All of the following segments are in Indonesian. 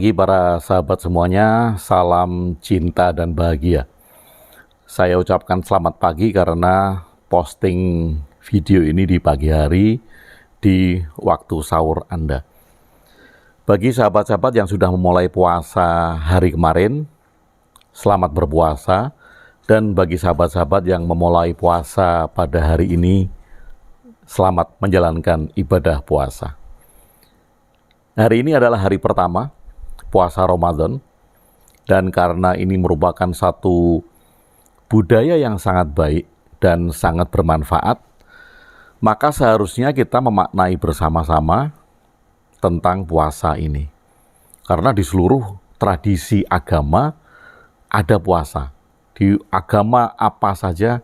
pagi para sahabat semuanya, salam cinta dan bahagia. Saya ucapkan selamat pagi karena posting video ini di pagi hari di waktu sahur Anda. Bagi sahabat-sahabat yang sudah memulai puasa hari kemarin, selamat berpuasa. Dan bagi sahabat-sahabat yang memulai puasa pada hari ini, selamat menjalankan ibadah puasa. Hari ini adalah hari pertama puasa Ramadan, dan karena ini merupakan satu budaya yang sangat baik dan sangat bermanfaat, maka seharusnya kita memaknai bersama-sama tentang puasa ini. Karena di seluruh tradisi agama ada puasa. Di agama apa saja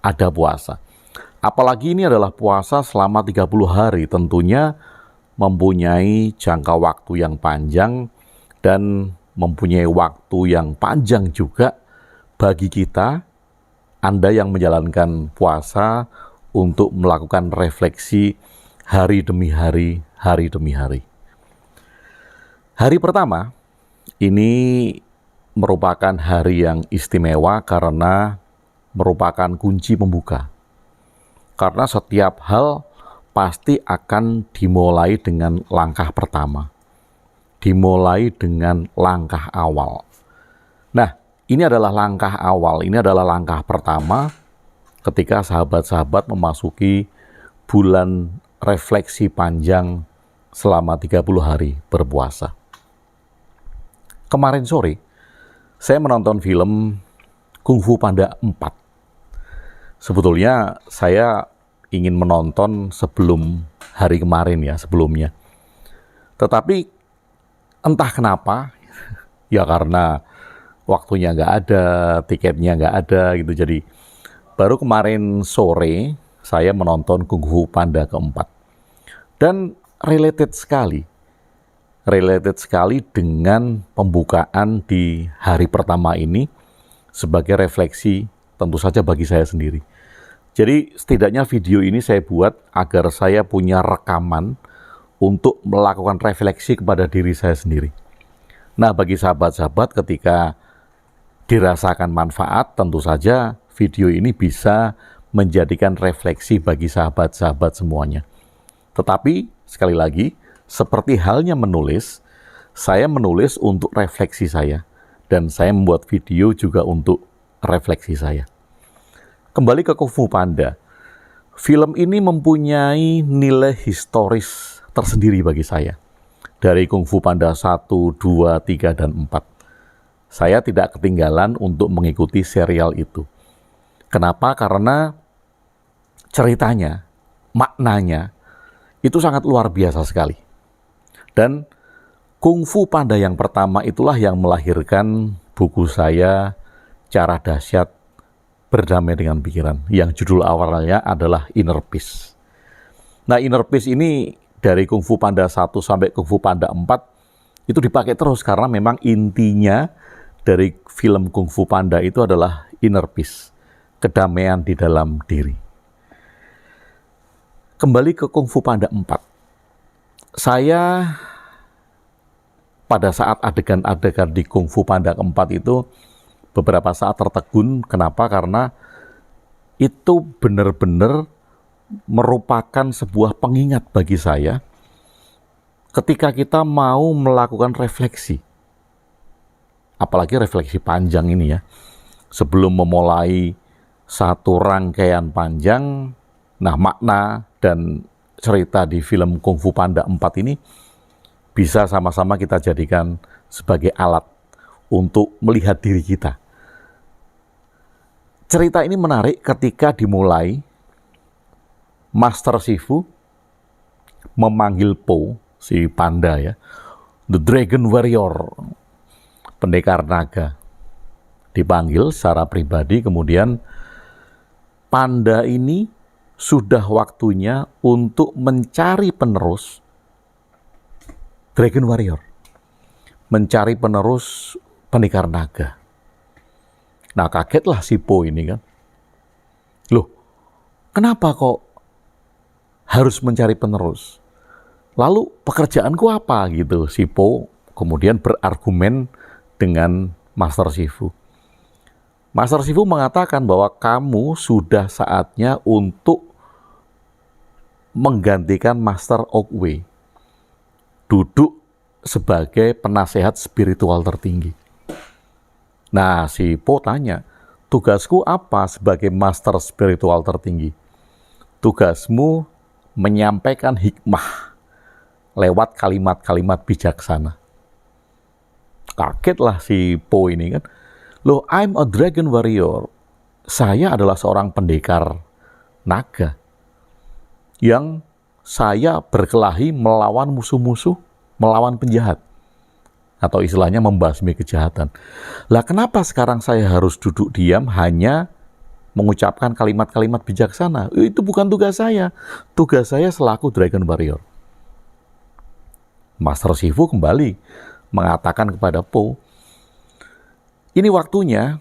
ada puasa. Apalagi ini adalah puasa selama 30 hari, tentunya mempunyai jangka waktu yang panjang dan mempunyai waktu yang panjang juga bagi kita, Anda yang menjalankan puasa, untuk melakukan refleksi hari demi hari, hari demi hari. Hari pertama ini merupakan hari yang istimewa karena merupakan kunci pembuka. Karena setiap hal pasti akan dimulai dengan langkah pertama. Dimulai dengan langkah awal. Nah, ini adalah langkah awal, ini adalah langkah pertama ketika sahabat-sahabat memasuki bulan refleksi panjang selama 30 hari berpuasa. Kemarin sore, saya menonton film Kung Fu Panda 4. Sebetulnya saya ingin menonton sebelum hari kemarin ya, sebelumnya. Tetapi entah kenapa, ya karena waktunya nggak ada, tiketnya nggak ada gitu. Jadi baru kemarin sore saya menonton Kung Fu Panda keempat. Dan related sekali dengan pembukaan di hari pertama ini sebagai refleksi tentu saja bagi saya sendiri. Jadi setidaknya video ini saya buat agar saya punya rekaman untuk melakukan refleksi kepada diri saya sendiri. Nah, bagi sahabat-sahabat ketika dirasakan manfaat, tentu saja video ini bisa menjadikan refleksi bagi sahabat-sahabat semuanya. Tetapi sekali lagi, seperti halnya menulis, saya menulis untuk refleksi saya, dan saya membuat video juga untuk refleksi saya. Kembali ke Kung Fu Panda. Film ini mempunyai nilai historis tersendiri bagi saya. Dari Kung Fu Panda 1, 2, 3, dan 4. Saya tidak ketinggalan untuk mengikuti serial itu. Kenapa? Karena ceritanya, maknanya, itu sangat luar biasa sekali. Dan Kung Fu Panda yang pertama itulah yang melahirkan buku saya, Cara Dahsyat Berdamai dengan Pikiran, yang judul awalnya adalah Inner Peace. Nah, Inner Peace ini dari Kung Fu Panda 1 sampai Kung Fu Panda 4 itu dipakai terus karena memang intinya dari film Kung Fu Panda itu adalah Inner Peace, kedamaian di dalam diri. Kembali ke Kung Fu Panda 4. Saya pada saat adegan-adegan di Kung Fu Panda keempat itu beberapa saat tertegun. Kenapa? Karena itu benar-benar merupakan sebuah pengingat bagi saya ketika kita mau melakukan refleksi. Apalagi refleksi panjang ini ya. Sebelum memulai satu rangkaian panjang, nah makna dan cerita di film Kung Fu Panda 4 ini bisa sama-sama kita jadikan sebagai alat untuk melihat diri kita. Cerita ini menarik ketika dimulai Master Shifu memanggil Po, si panda ya, The Dragon Warrior, pendekar naga. Dipanggil secara pribadi, kemudian panda ini sudah waktunya untuk mencari penerus Dragon Warrior. Mencari penerus pendekar naga. Nah, kagetlah si Po ini kan. Loh, kenapa kok harus mencari penerus? Lalu pekerjaanku apa gitu? Si Po kemudian berargumen dengan Master Shifu. Master Shifu mengatakan bahwa kamu sudah saatnya untuk menggantikan Master Oogway, duduk sebagai penasehat spiritual tertinggi. Nah, si Po tanya, tugasku apa sebagai Master spiritual tertinggi? Tugasmu menyampaikan hikmah lewat kalimat-kalimat bijaksana. Kagetlah si Po ini kan. Loh, I'm a dragon warrior. Saya adalah seorang pendekar naga yang saya berkelahi melawan musuh-musuh, melawan penjahat. Atau istilahnya membasmi kejahatan. Lah kenapa sekarang saya harus duduk diam hanya mengucapkan kalimat-kalimat bijaksana? Itu bukan tugas saya. Tugas saya selaku dragon warrior. Master Shifu kembali mengatakan kepada Po, ini waktunya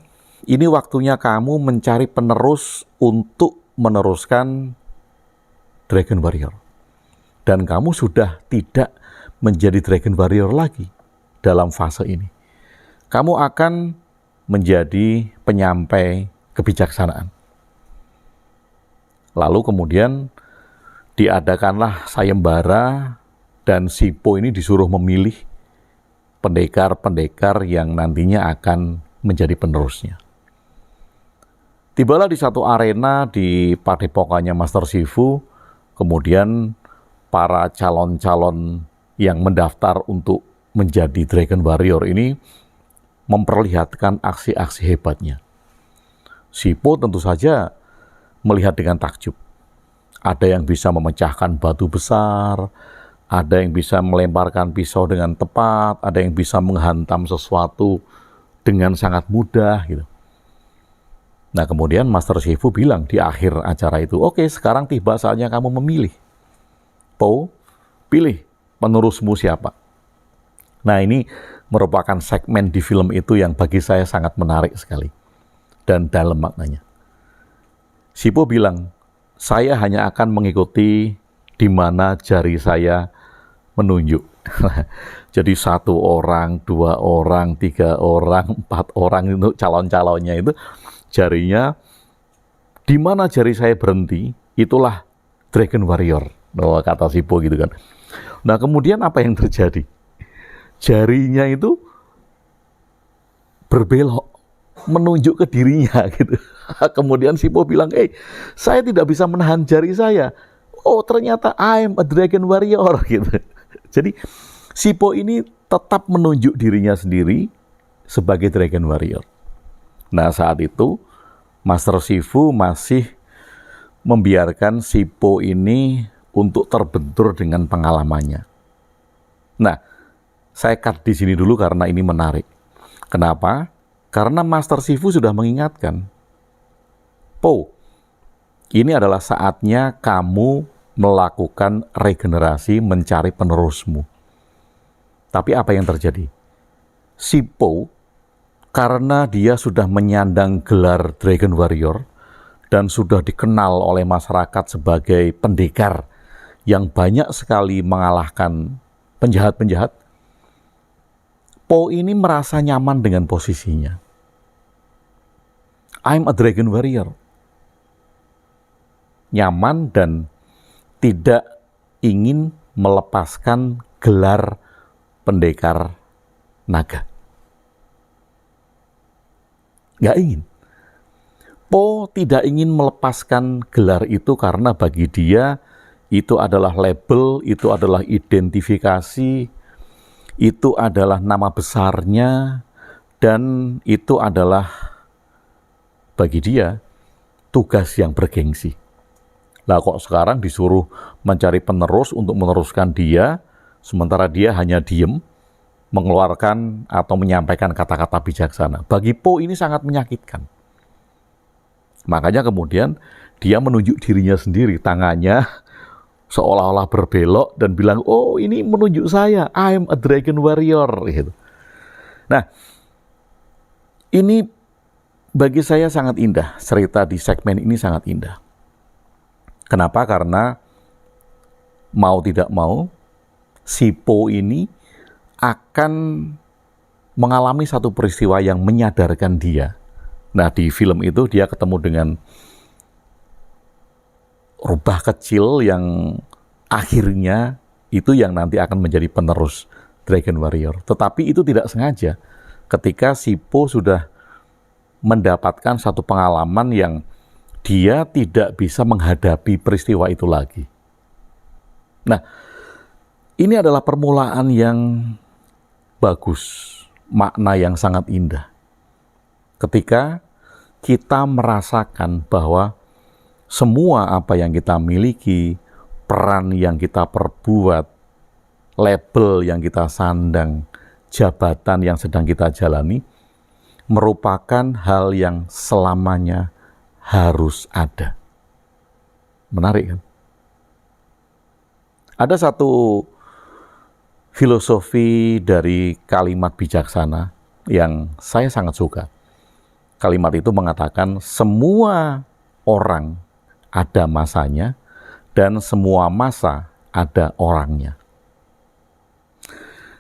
kamu mencari penerus untuk meneruskan Dragon Warrior. Dan kamu sudah tidak menjadi Dragon Warrior lagi dalam fase ini. Kamu akan menjadi penyampai kebijaksanaan. Lalu kemudian diadakanlah sayembara dan si Po ini disuruh memilih pendekar-pendekar yang nantinya akan menjadi penerusnya. Tibalah di satu arena di padepokannya Master Shifu, kemudian para calon-calon yang mendaftar untuk menjadi Dragon Warrior ini memperlihatkan aksi-aksi hebatnya. Si Po tentu saja melihat dengan takjub. Ada yang bisa memecahkan batu besar, ada yang bisa melemparkan pisau dengan tepat, ada yang bisa menghantam sesuatu dengan sangat mudah gitu. Nah kemudian Master Shifu bilang di akhir acara itu, oke, sekarang tiba saatnya kamu memilih. Po, pilih penerusmu siapa. Nah ini merupakan segmen di film itu yang bagi saya sangat menarik sekali dan dalam maknanya. Shifu bilang, saya hanya akan mengikuti di mana jari saya menunjuk. Jadi 1 orang, 2 orang, 3 orang, 4 orang itu calon-calonnya itu jarinya di mana jari saya berhenti, itulah Dragon Warrior. Oh, kata Shifu gitu kan. Nah, kemudian apa yang terjadi? Jarinya itu berbelok menunjuk ke dirinya gitu. Kemudian Shifu bilang, saya tidak bisa menahan jari saya. Oh, ternyata I'm a Dragon Warrior gitu. Jadi si Po ini tetap menunjuk dirinya sendiri sebagai Dragon Warrior. Nah saat itu Master Shifu masih membiarkan si Po ini untuk terbentur dengan pengalamannya. Nah saya cut di sini dulu karena ini menarik. Kenapa? Karena Master Shifu sudah mengingatkan, Po, ini adalah saatnya kamu melakukan regenerasi, mencari penerusmu. Tapi apa yang terjadi? Si Po, karena dia sudah menyandang gelar Dragon Warrior dan sudah dikenal oleh masyarakat sebagai pendekar yang banyak sekali mengalahkan penjahat-penjahat, Po ini merasa nyaman dengan posisinya. I'm a Dragon Warrior. Nyaman dan tidak ingin melepaskan gelar pendekar naga. Nggak ingin. Po tidak ingin melepaskan gelar itu karena bagi dia itu adalah label, itu adalah identifikasi, itu adalah nama besarnya, dan itu adalah bagi dia tugas yang bergengsi. Nah kok sekarang disuruh mencari penerus untuk meneruskan dia, sementara dia hanya diem, mengeluarkan atau menyampaikan kata-kata bijaksana. Bagi Po ini sangat menyakitkan. Makanya kemudian dia menunjuk dirinya sendiri, tangannya seolah-olah berbelok dan bilang, oh ini menunjuk saya, I'm a Dragon Warrior. Gitu. Nah, ini bagi saya sangat indah, cerita di segmen ini sangat indah. Kenapa? Karena mau tidak mau, si Po ini akan mengalami satu peristiwa yang menyadarkan dia. Nah, di film itu dia ketemu dengan rubah kecil yang akhirnya itu yang nanti akan menjadi penerus Dragon Warrior. Tetapi itu tidak sengaja ketika si Po sudah mendapatkan satu pengalaman yang dia tidak bisa menghadapi peristiwa itu lagi. Nah, ini adalah permulaan yang bagus, makna yang sangat indah. Ketika kita merasakan bahwa semua apa yang kita miliki, peran yang kita perbuat, label yang kita sandang, jabatan yang sedang kita jalani, merupakan hal yang selamanya harus ada. Menarik kan? Ada satu filosofi dari kalimat bijaksana yang saya sangat suka. Kalimat itu mengatakan semua orang ada masanya dan semua masa ada orangnya.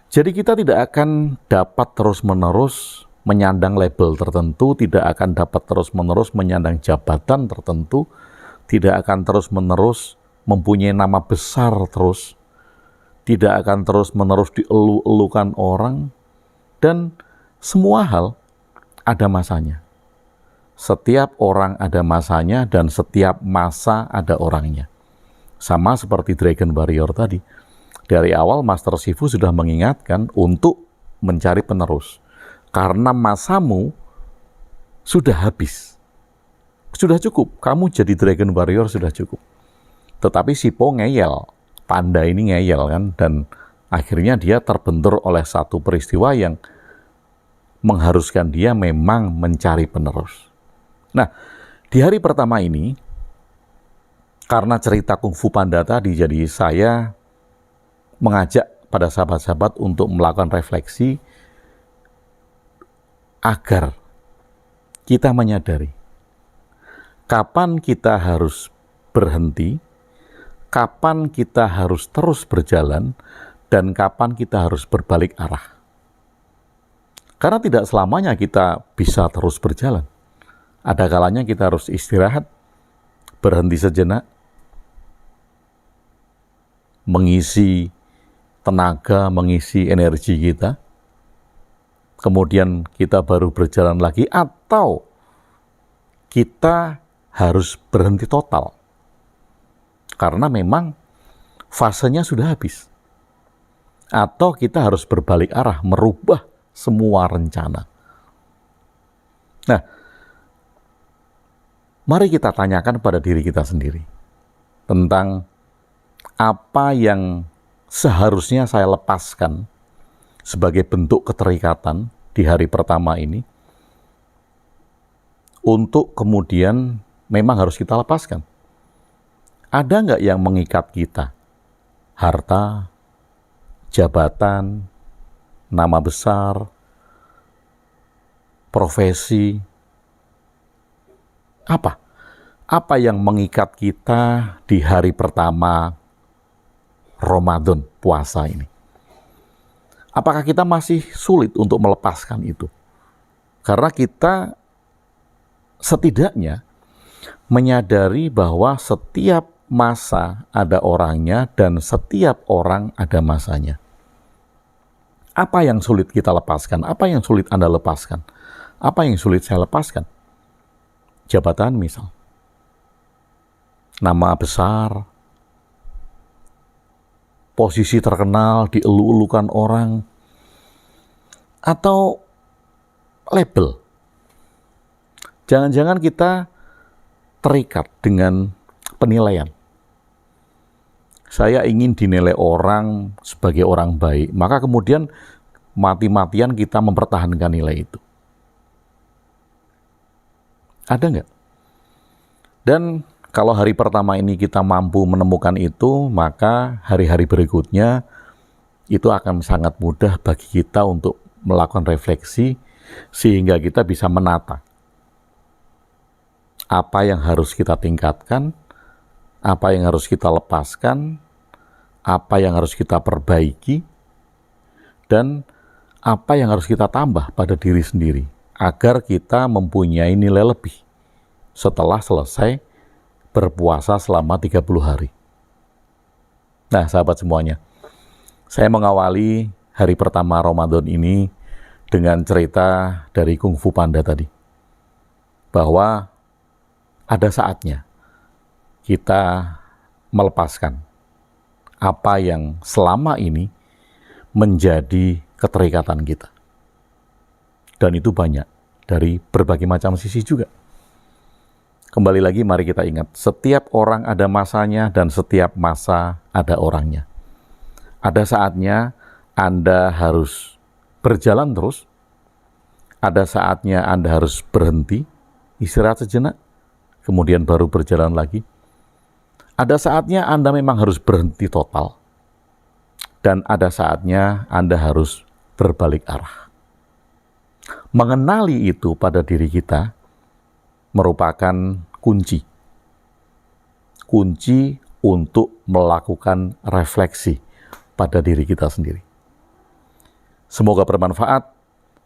Jadi kita tidak akan dapat terus-menerus menyandang label tertentu, tidak akan dapat terus-menerus menyandang jabatan tertentu, tidak akan terus-menerus mempunyai nama besar terus, tidak akan terus-menerus dielu-elukan orang, dan semua hal ada masanya. Setiap orang ada masanya dan setiap masa ada orangnya. Sama seperti Dragon Warrior tadi. Dari awal Master Shifu sudah mengingatkan untuk mencari penerus. Karena masamu sudah habis. Sudah cukup, kamu jadi Dragon Warrior sudah cukup. Tetapi si Po ngeyel, panda ini ngeyel kan, dan akhirnya dia terbentur oleh satu peristiwa yang mengharuskan dia memang mencari penerus. Nah, di hari pertama ini, karena cerita Kung Fu Panda tadi, jadi saya mengajak pada sahabat-sahabat untuk melakukan refleksi agar kita menyadari kapan kita harus berhenti, kapan kita harus terus berjalan, dan kapan kita harus berbalik arah. Karena tidak selamanya kita bisa terus berjalan. Ada kalanya kita harus istirahat, berhenti sejenak, mengisi tenaga, mengisi energi kita, kemudian kita baru berjalan lagi, atau kita harus berhenti total. Karena memang fasenya sudah habis. Atau kita harus berbalik arah, merubah semua rencana. Nah, mari kita tanyakan pada diri kita sendiri tentang apa yang seharusnya saya lepaskan sebagai bentuk keterikatan di hari pertama ini untuk kemudian memang harus kita lepaskan. Ada nggak yang mengikat kita? Harta, jabatan, nama besar, profesi, apa? Apa yang mengikat kita di hari pertama Ramadan puasa ini? Apakah kita masih sulit untuk melepaskan itu? Karena kita setidaknya menyadari bahwa setiap masa ada orangnya dan setiap orang ada masanya. Apa yang sulit kita lepaskan? Apa yang sulit Anda lepaskan? Apa yang sulit saya lepaskan? Jabatan misal, nama besar, posisi terkenal, dielu-elukan orang, atau label. Jangan-jangan kita terikat dengan penilaian. Saya ingin dinilai orang sebagai orang baik, maka kemudian mati-matian kita mempertahankan nilai itu. Ada nggak? Dan kalau hari pertama ini kita mampu menemukan itu, maka hari-hari berikutnya itu akan sangat mudah bagi kita untuk melakukan refleksi sehingga kita bisa menata apa yang harus kita tingkatkan, apa yang harus kita lepaskan, apa yang harus kita perbaiki, dan apa yang harus kita tambah pada diri sendiri agar kita mempunyai nilai lebih setelah selesai berpuasa selama 30 hari. Nah, sahabat semuanya, saya mengawali hari pertama Ramadan ini dengan cerita dari Kung Fu Panda tadi, bahwa ada saatnya kita melepaskan apa yang selama ini menjadi keterikatan kita. Dan itu banyak, dari berbagai macam sisi juga. Kembali lagi, mari kita ingat, setiap orang ada masanya dan setiap masa ada orangnya. Ada saatnya Anda harus berjalan terus, ada saatnya Anda harus berhenti, istirahat sejenak, kemudian baru berjalan lagi. Ada saatnya Anda memang harus berhenti total, dan ada saatnya Anda harus berbalik arah. Mengenali itu pada diri kita merupakan kunci untuk melakukan refleksi pada diri kita sendiri. Semoga bermanfaat.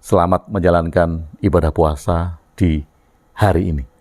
Selamat menjalankan ibadah puasa di hari ini.